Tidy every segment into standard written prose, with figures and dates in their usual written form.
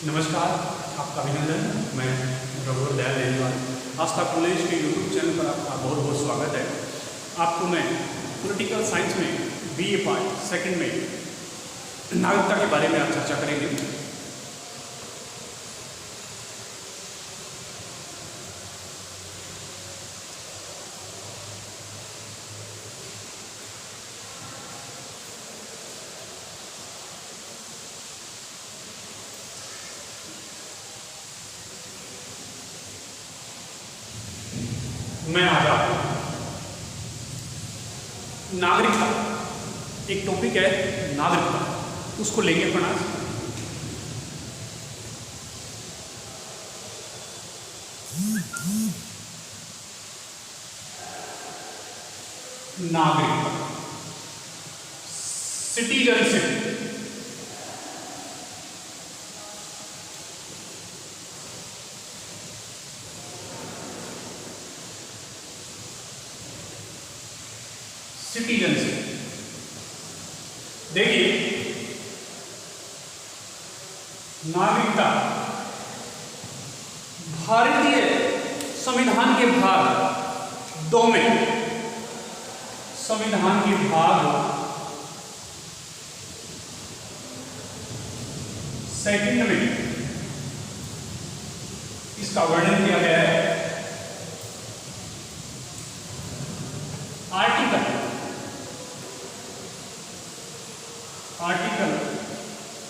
नमस्कार, आपका अभिनंदन। मैं रघुवर दयाल लेनवाल आस्था कॉलेज के यूट्यूब चैनल पर आपका बहुत बहुत स्वागत है। आपको मैं पॉलिटिकल साइंस में बीए पार्ट सेकंड में नागरिकता के बारे में आज चर्चा करेंगे। मैं आज आपको नागरिकता, एक टॉपिक है नागरिकता, उसको लेंगे अपन आज। नागरिकता, सिटीजनशिप, सिटीजनशिप। देखिए, नागरिकता भारतीय संविधान के भाग 2 में, संविधान के भाग 2 में इसका वर्णन किया गया है। आर्टिकल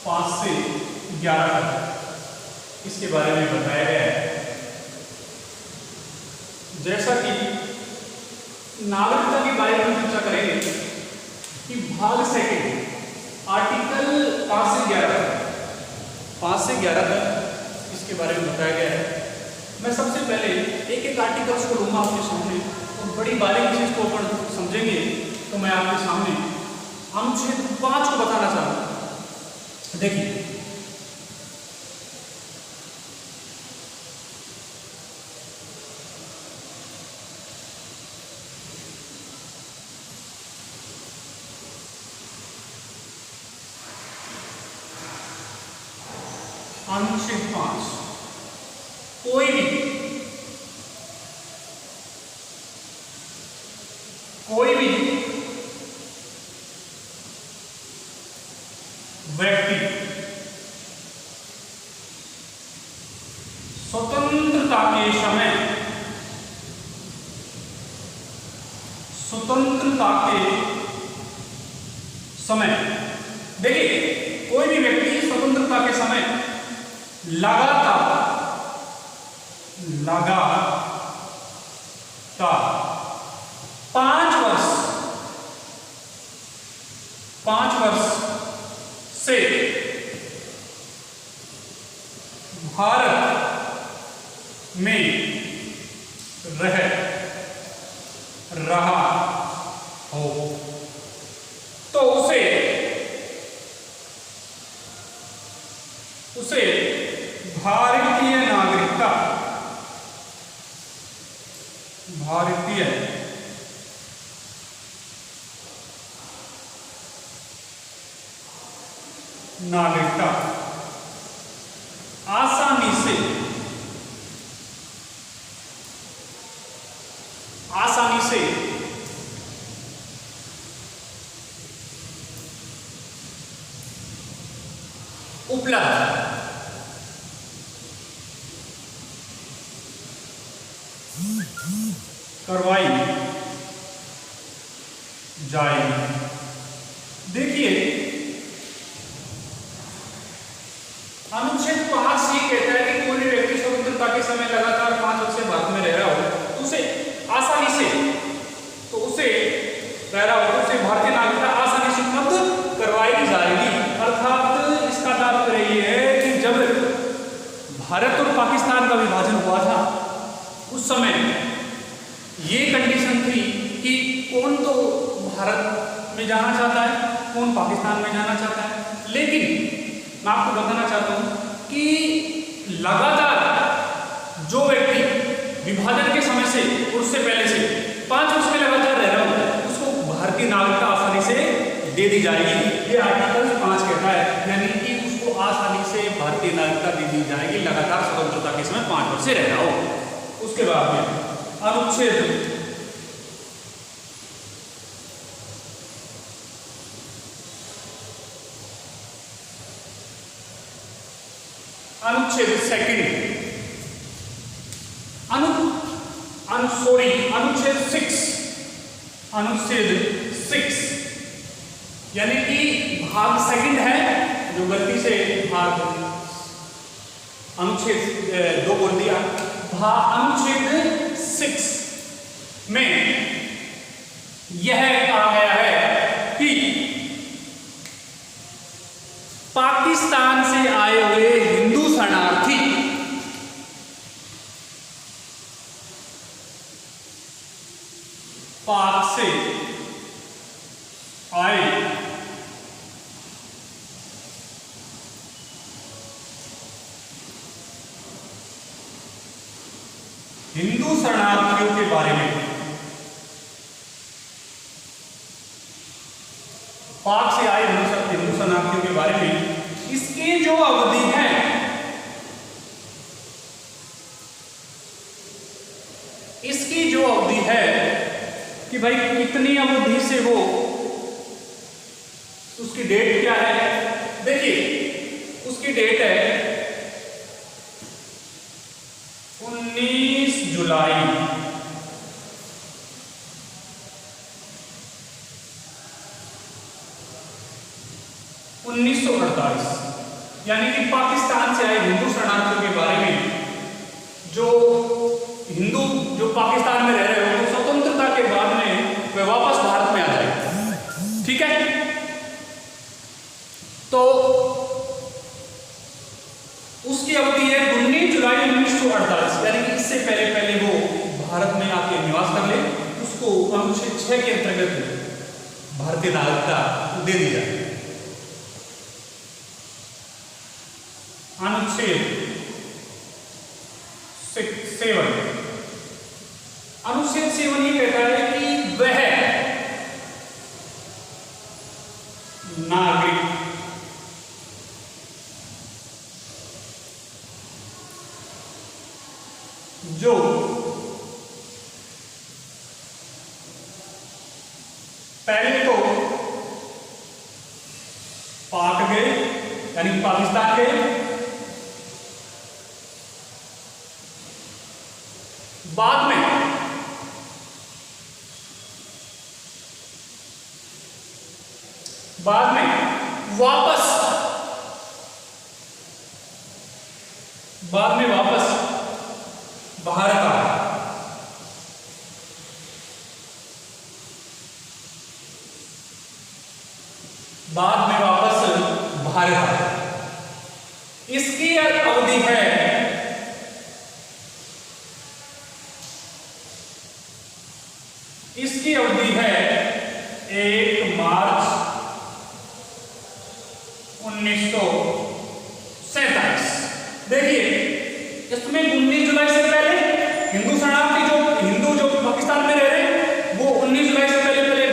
5 से 11 तक इसके बारे में बताया गया है। जैसा कि नागरिकता के बारे में चर्चा करेंगे कि भाग 2 आर्टिकल 5 से 11 तक इसके बारे में बताया गया है। मैं सबसे पहले एक एक आर्टिकल्स को लूंगा आपके सामने और बड़ी बारीकी से इसको अपन समझेंगे। तो मैं आपके सामने अनुच्छेद 5 को बताना चाहूंगा। देखिए, अनुच्छेद 5, कोई भी व्यक्ति स्वतंत्रता के समय, देखिए, कोई भी व्यक्ति स्वतंत्रता के समय लगातार 5 वर्ष से भारत में रहा हो तो उसे भारतीय नागरिकता आसानी से उपलब्ध करवाई जाएगी। देखिए, अनुच्छेद 5 ये कहता है कि कोई व्यक्ति स्वतंत्रता के समय लगातार 5 वर्ष से भारत में रह रहा हो तो उसे भारतीय नागरिकता आसानी से उपलब्ध करवाई जाएगी। अर्थात इसका तात्पर्य ये है कि जब भारत और पाकिस्तान का विभाजन हुआ था उस समय ये कंडीशन थी कि कौन तो भारत में जाना चाहता है, कौन पाकिस्तान में जाना चाहता है। लेकिन मैं आपको बताना चाहता हूं कि लगातार जो व्यक्ति विभाजन के समय से और उससे पहले से 5 वर्ष में लगातार रह रहा होता है उसको भारतीय नागरिकता आसानी से दे दी जाएगी। ये आर्टिकल 5 कहता है, यानी कि उसको आसानी से भारतीय भारतीय नागरिकता दे दी जाएगी, लगातार स्वतंत्रता के समय 5 वर्ष से रह रहा हो। उसके बाद में अनुच्छेद सेकंड अनुच्छेद 6 यानी कि भाग सेकंड है, जो गलती से भाग अनुच्छेद 2 बोल दिया। अनुच्छेद 6 में यह कहा गया है कि पाकिस्तान से आए हुए हिंदू शरणार्थी पाक से आए हिंदू शरणार्थियों के बारे में, पाक से आए हिंदू शरणार्थियों के बारे में इसकी जो अवधि है, इसकी जो अवधि है कि भाई कितनी अवधि से वो, उसकी डेट क्या है, देखिए उसकी डेट है 19 जुलाई 1948, यानी कि पाकिस्तान से आए हिंदू शरणार्थियों के बारे में जो हिंदू जो पाकिस्तान में रह रहे हो, तो स्वतंत्रता के बाद में वे वापस भारत में आ जाए। ठीक है, तो उसकी अवधि है 19 जुलाई 1948, यानी कि इससे पहले पहले वो भारत में आके निवास कर ले, उसको अनुच्छेद 6 के अंतर्गत भारतीय नागरिकता दे दी जाए। अनुच्छेद 7 अनुच्छेद 7 ये कहता है कि वह नागरिक जो पहले तो पाक गए यानी पाकिस्तान गए, बाद में वापस भारत आए। बाद में वापस भारत आए। इसकी अवधि है इसकी अवधि है 1 मार्च 1947। देखिए इसमें 19 जुलाई से पहले हिंदू शरणार्थी जो पाकिस्तान में रह रहे हैं वो 19 जुलाई से पहले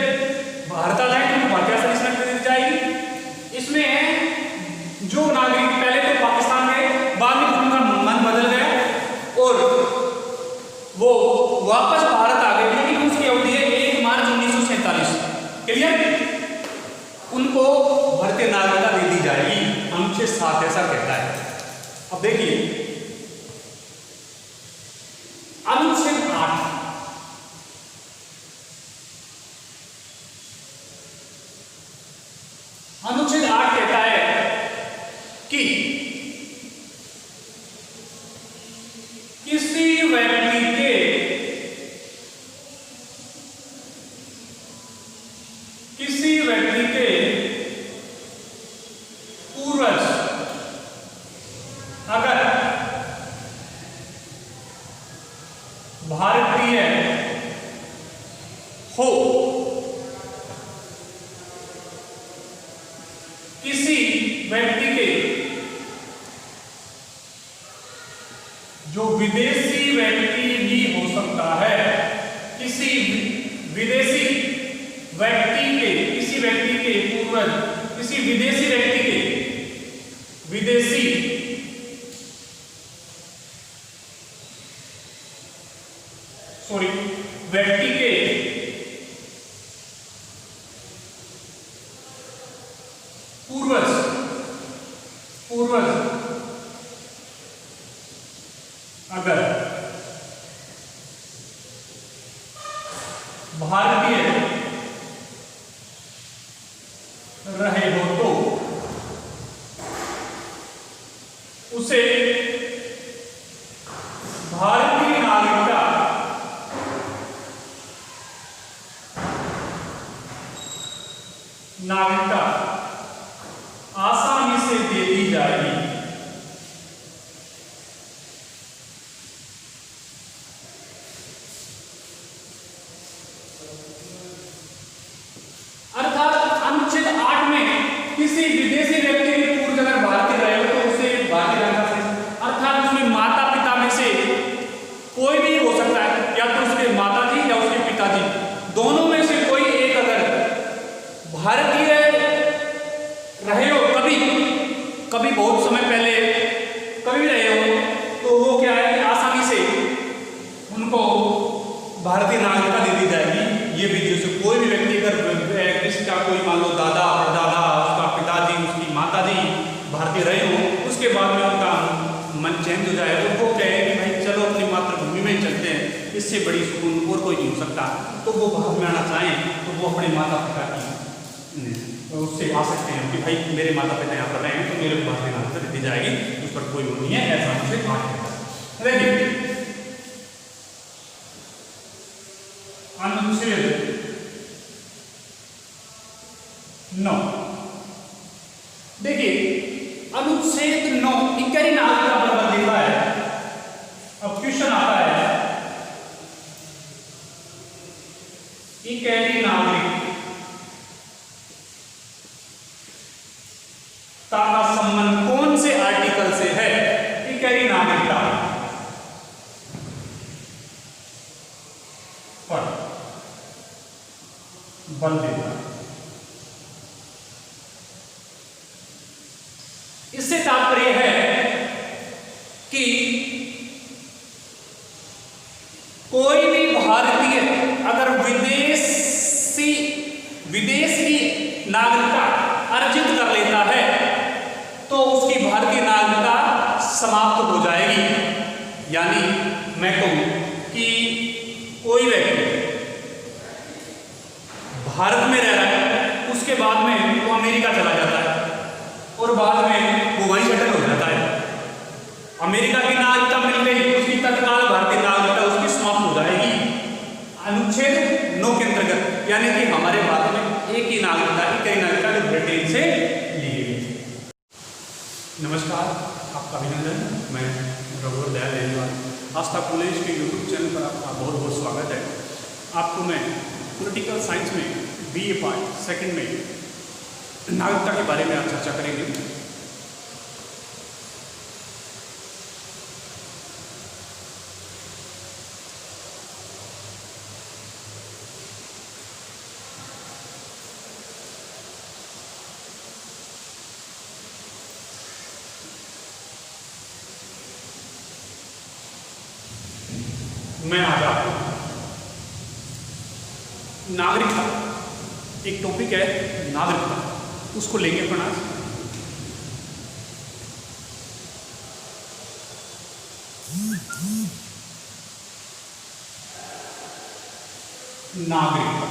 भारत आ जाएंगे, तो भारतीय संविधान दी जाएगी। इसमें जो नागरिक पहले तो पाकिस्तान में, बाद में उनका मन बदल गया और वो वापस भारत आ गए, लेकिन उसकी अवधि है 1 मार्च 1947। क्लियर? उनको भारतीय नागरिकता दे दी जाएगी, अनुच्छेद 7 ऐसा कहता है। अब देखिए अनुच्छेद 8 कहता है कि किसी व्यक्ति के पूर्वज अगर भारतीय हो, किसी व्यक्ति के जो विदेशी व्यक्ति भी हो सकता है, किसी विदेशी व्यक्ति के पूर्वज किसी विदेशी व्यक्ति के विदेशी व्यक्ति के पूर्वज अगर भारतीय रहे हो तो उसे भारतीय नागरिकता आसानी से दे दी जाएगी। अर्थात अनुच्छेद 8 में किसी विदेशी व्यक्ति के पूर्व अगर भारतीय रहे हो तो उसे भारतीय नागरिकता, अर्थात उसमें माता पिता में से कोई भी हो सकता है, या तो उसके माता जी या उसके पिताजी, दोनों में से कोई एक अगर भारतीय रहे हो, कभी बहुत समय पहले कभी भी रहे हो, तो वो क्या है, आसानी से उनको भारतीय नागरिकता दे दी जाएगी। ये विधि से कोई भी व्यक्ति अगर किसी का कोई मान लो दादा परदादा, उसका पिताजी, उसकी माताजी भारतीय रहे हो, उसके बाद में उनका मन चेंज हो जाए तो वो कहे कि भाई चलो अपनी मातृभूमि में चलते हैं, इससे बड़ी सुकून और कोई नहीं हो सकता, तो वो भारत में आना चाहें तो वो अपने माता पिता की उससे आ सकते हैं कि भाई मेरे माता पिता यहाँ पर रहे हैं तो मेरे को भारतीय नागरिकता दी जाएगी, उस पर कोई वो नहीं है, ऐसा मुझे बात है। अनुच्छेद 9 देखिए, अनुच्छेद 9 इक्करी नागरिकता पर देता है। अब क्वेश्चन आता है, इक्करी नागरिकता का संबंध कौन से आर्टिकल से है? इक्करी नागरिकता पर बल देता है। इससे तात्पर्य है कि कोई भी भारतीय अगर विदेश की नागरिकता अर्जित कर लेता है तो उसकी भारतीय नागरिकता समाप्त हो जाएगी। यानी मैं कहूं कि कोई व्यक्ति भारत में रह रहा है, उसके बाद में वो अमेरिका चला जाता है और बाद में वो वहीं सेटल हो जाता है, अमेरिका की नागरिकता मिल गई, उसकी तत्काल भारतीय नागरिकता उसकी समाप्त हो जाएगी अनुच्छेद 9 के अंतर्गत। यानी कि हमारे भारत में एक ही नागरिकता, इक्करी नागरिकता जो ब्रिटेन से ली गई। नमस्कार, आपका अभिनंदन। मैं रघुवर दयाल लेनेवाल आस्था कॉलेज के यूट्यूब चैनल पर आपका बहुत बहुत स्वागत है। आपको मैं पॉलिटिकल साइंस में BA पार्ट सेकंड में नागरिकता के बारे में आज चर्चा करेंगे। मैं आज आपको नागरिकता, एक टॉपिक है नागरिकता, उसको लेंगे अपन आज। नागरिकता,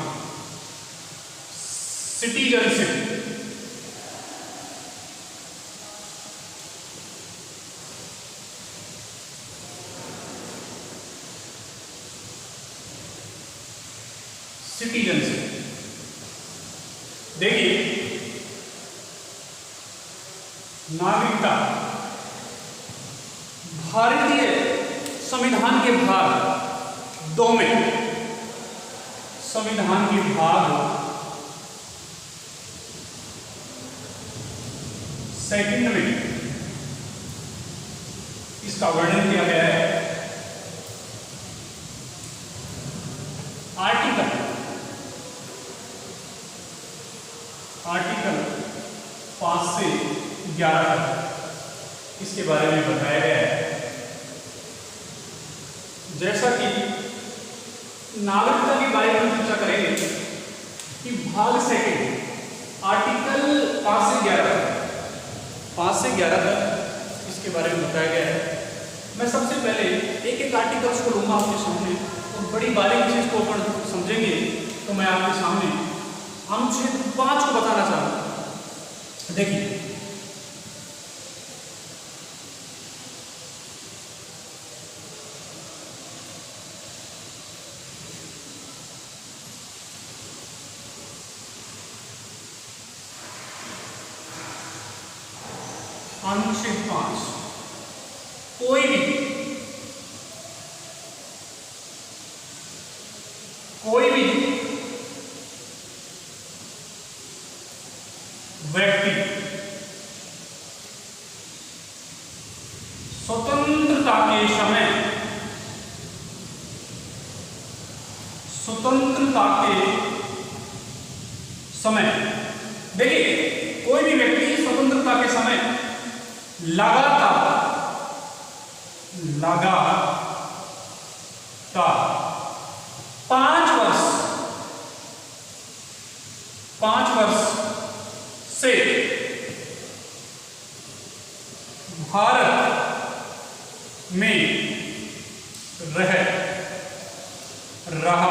सिटीजनशिप, सिटीजनशिप। देखिए, नागरिकता भारतीय संविधान के भाग 2 में, संविधान के भाग 2 में इसका वर्णन किया गया है। आर्टिकल 5 से 11 तक इसके बारे में बताया गया है। जैसा कि नागरिकता के बारे में चर्चा करेंगे कि भाग सेकंड आर्टिकल 5 से 11 तक इसके बारे में बताया गया है। मैं सबसे पहले एक एक आर्टिकल्स को लूंगा आपके सामने और बड़ी बारीकी से इसको अपन समझेंगे। तो मैं आपके सामने अनुच्छेद 5 को बताना चाहूंगा। देखिए, अनुच्छेद 5, कोई भी व्यक्ति स्वतंत्रता के समय देखिए, कोई भी व्यक्ति स्वतंत्रता के समय लगातार 5 वर्ष से भारत में रह रहा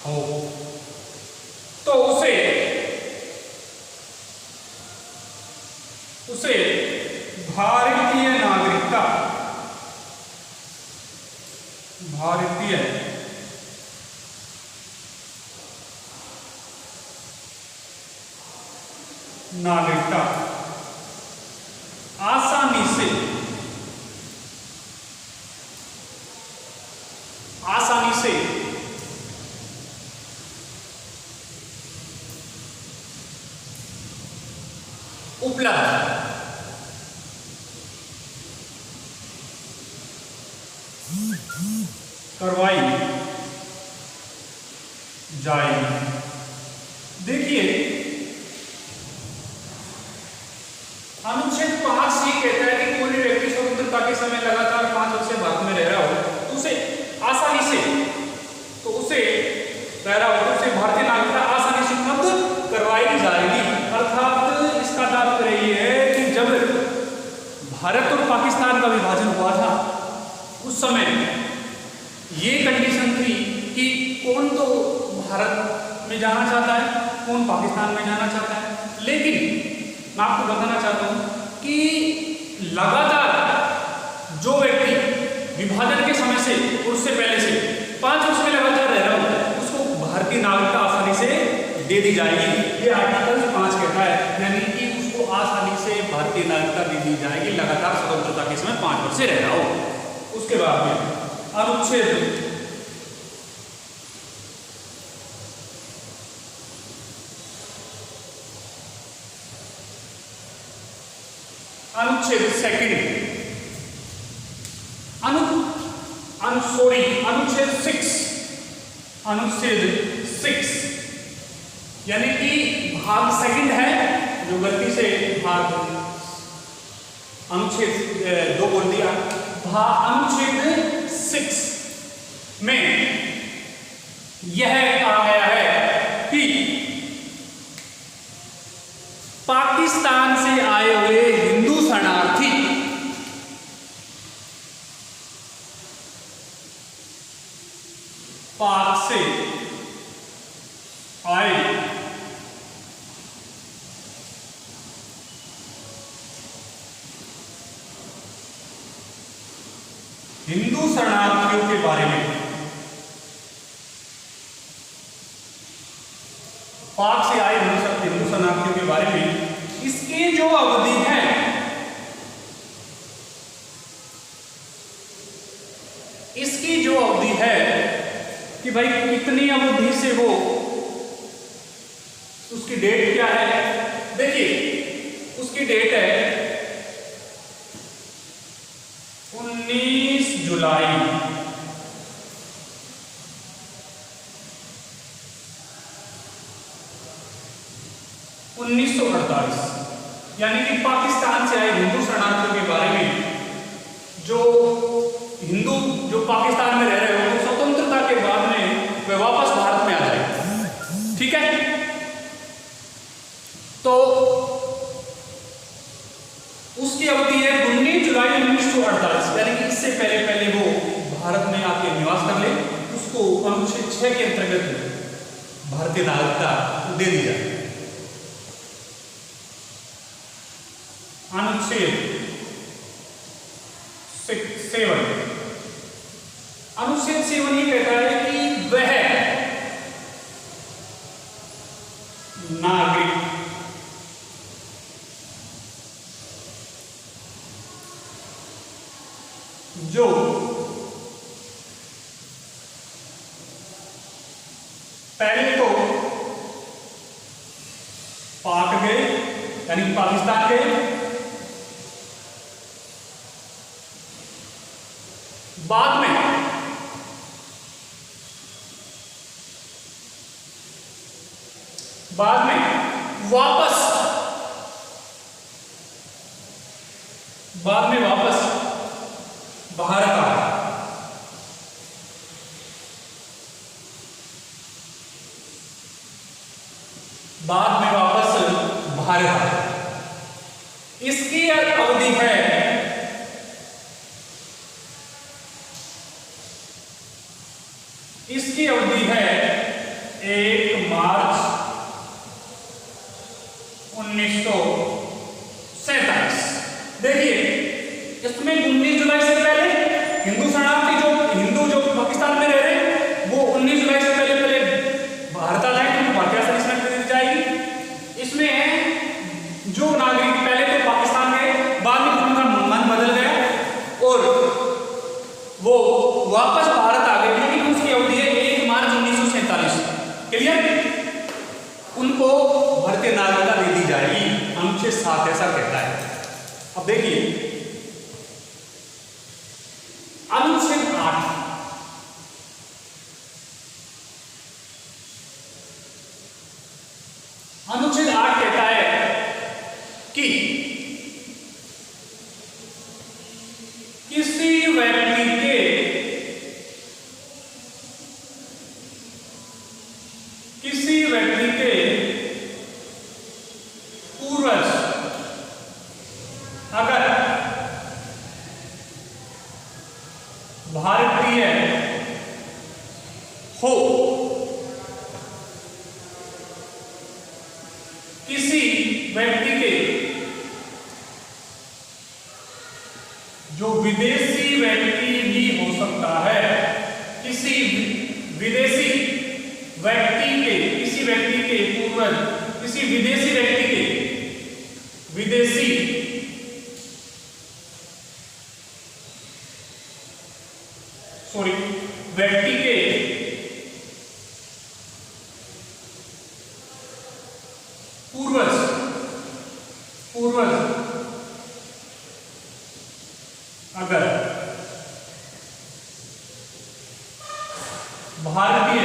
हो तो उसे भारतीय नागरिकता आसानी से उपलब्ध करवाई जाएगी। देखिए, अनुच्छेद 5 ये कहता है कि कोई भी व्यक्ति स्वतंत्रता के समय लगातार 5 वर्ष से भारत में रह रहा हो तो उसे भारतीय नागरिकता आसानी से उपलब्ध करवाई जाएगी। अर्थात इसका तात्पर्य ये है कि जब भारत और पाकिस्तान का विभाजन हुआ था उस समय ये कंडीशन थी कि कौन तो भारत में जाना चाहता है, कौन पाकिस्तान में जाना चाहता है। लेकिन मैं आपको बताना चाहता हूं कि लगातार जो व्यक्ति विभाजन के समय से उससे पहले से 5 वर्ष में लगातार रह रहा हो उसको भारतीय नागरिकता आसानी से दे दी जाएगी। ये आर्टिकल 5 कहता है, यानी कि उसको आसानी से भारतीय नागरिकता दे दी जाएगी लगातार स्वतंत्रता के समय 5 वर्ष से रह रहा हो। उसके बाद में अनुच्छेद 6 यानी कि भाग सेकंड है, जो गलती से भाग अनुच्छेद 2 बोल दिया। अनुच्छेद 6 में यह कहा गया है कि पाकिस्तान से आए हुए हिंदू शरणार्थी पाक से आए हिंदू शरणार्थियों के बारे में, पाक से आए हिंदू शरणार्थियों के बारे में इसकी जो अवधि है कि भाई कितनी अवधि से वो, उसकी डेट क्या है। देखिए उसकी डेट है 19 जुलाई 1948, यानी कि पाकिस्तान से आए हिंदू शरणार्थियों के बारे में, जो हिंदू जो पाकिस्तान में रह रहे हो, स्वतंत्रता के बाद में वे वापस भारत में आ जाए। ठीक है, तो उसकी अवधि है 19 जुलाई 1948, यानी कि इससे पहले पहले वो भारत में आके निवास कर ले, उसको अनुच्छेद 6 के अंतर्गत भारतीय नागरिकता दे दी जाए। अनुच्छेद 7, अनुच्छेद 7 ये कहता है कि वह नागरिक जो पहले तो पाक गए यानी कि पाकिस्तान गए, बाद में वापस भारत आए। बाद में वापस भारत आए। इसकी अवधि है इसकी अवधि है 1 मार्च 1947। देखिए, इसमें 19 जुलाई से पहले हिंदू शरणार्थी जो पाकिस्तान में रह रहे हैं, वो 19 जुलाई से पहले भारत आ जाए, क्योंकि भारतीय संविधान दी जाएगी। इसमें है जो नागरिक पहले तो पाकिस्तान गए, बाद में उनका मन बदल गया और वो वापस भारत आ गए, लेकिन उसकी अवधि है 1 मार्च 1947। क्लियर? उनको भारतीय नागरिकता दे दी जाएगी। अनुच्छेद 7 ऐसा कहता है। अब देखिए अनुच्छेद 8, अनुच्छेद 8 कहता है कि किसी व्यक्ति के पूर्वज अगर भारतीय हो, किसी व्यक्ति के जो विदेशी व्यक्ति भी हो सकता है, किसी विदेशी व्यक्ति के पूर्वज, किसी विदेशी व्यक्ति के व्यक्ति के पूर्वज अगर भारतीय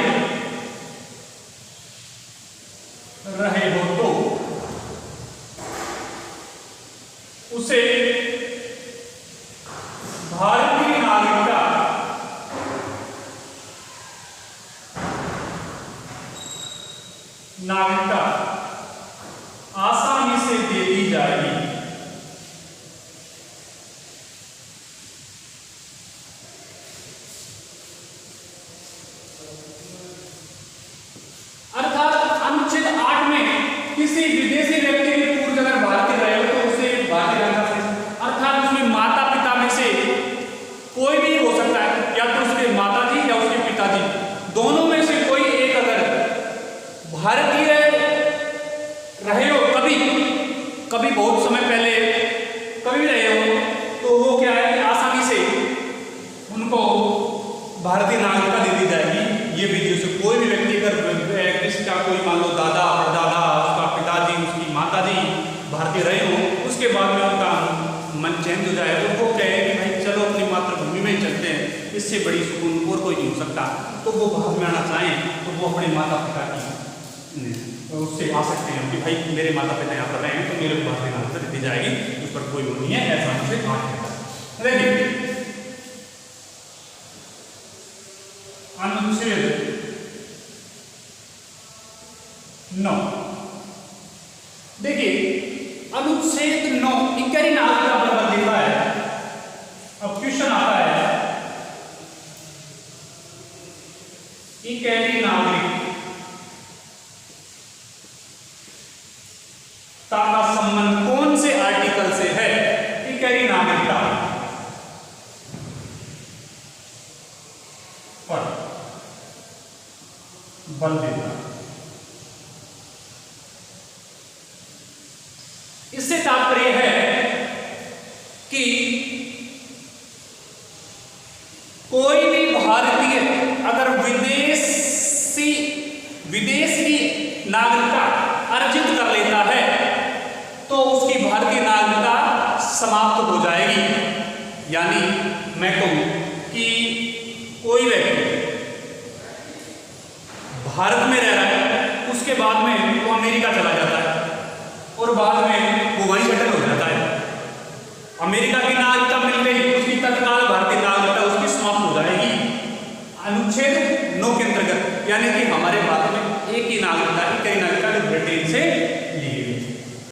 रहे हो तो उसे भारतीय नागरिकता आसानी से दे दी जाएगी। अर्थात अनुच्छेद 8 में किसी विदेशी व्यक्ति के पूर्व अगर भारतीय रहे हो तो उसे भारतीय नागरिकता, अर्थात उसमें माता पिता में से कोई भी हो सकता है, या तो उसके माताजी या उसके पिताजी, दोनों में से कोई एक अगर भारतीय रहे हो, कभी बहुत समय पहले कभी रहे हो, तो वो क्या है, आसानी से उनको भारतीय नागरिकता दे दी जाएगी। ये विधि से कोई भी व्यक्ति अगर किसका कोई मान लो दादा परदादा, उसका पिताजी, उसकी माताजी भारतीय रहे हो, उसके बाद में उनका मन चेंज हो जाए तो वो कहे कि भाई चलो अपनी मातृभूमि में चलते हैं, इससे बड़ी सुकून और कोई नहीं हो सकता, तो वो भारत में आना चाहें तो वो अपने माता पिता की उससे आ सकते हैं कि भाई मेरे माता पिता यहाँ पर रहे हैं तो मेरे को भारतीय नागरिकता दी जाएगी। पर कोई वो नहीं है, ऐसा अनुच्छेद 8 कहता है। देखिए अनुच्छेद 9, देखिए अनुच्छेद 9 इक्करी नागरिकता पर बल देता है। अब क्वेश्चन आता है इक्करी नागरिकता का संबंध कौन से आर्टिकल से है? इक्करी नागरिकता पर बल देता है। इससे तात्पर्य है कि कोई भी भारतीय अगर विदेश की नागरिकता अर्जित कर लेता है तो उसकी भारतीय नागरिकता समाप्त हो जाएगी। यानी मैं कहूं कि कोई व्यक्ति भारत में रह रहा है, उसके बाद में वो अमेरिका चला जाता है और बाद में वो वहीं सेटल हो जाता है। अमेरिका की नागरिकता मिल गई, उसकी तत्काल भारतीय नागरिकता उसकी समाप्त हो जाएगी अनुच्छेद 9 के अंतर्गत। यानी कि हमारे भारत में एक ही नागरिकता, इक्करी नागरिकता जो ब्रिटेन से ली गई।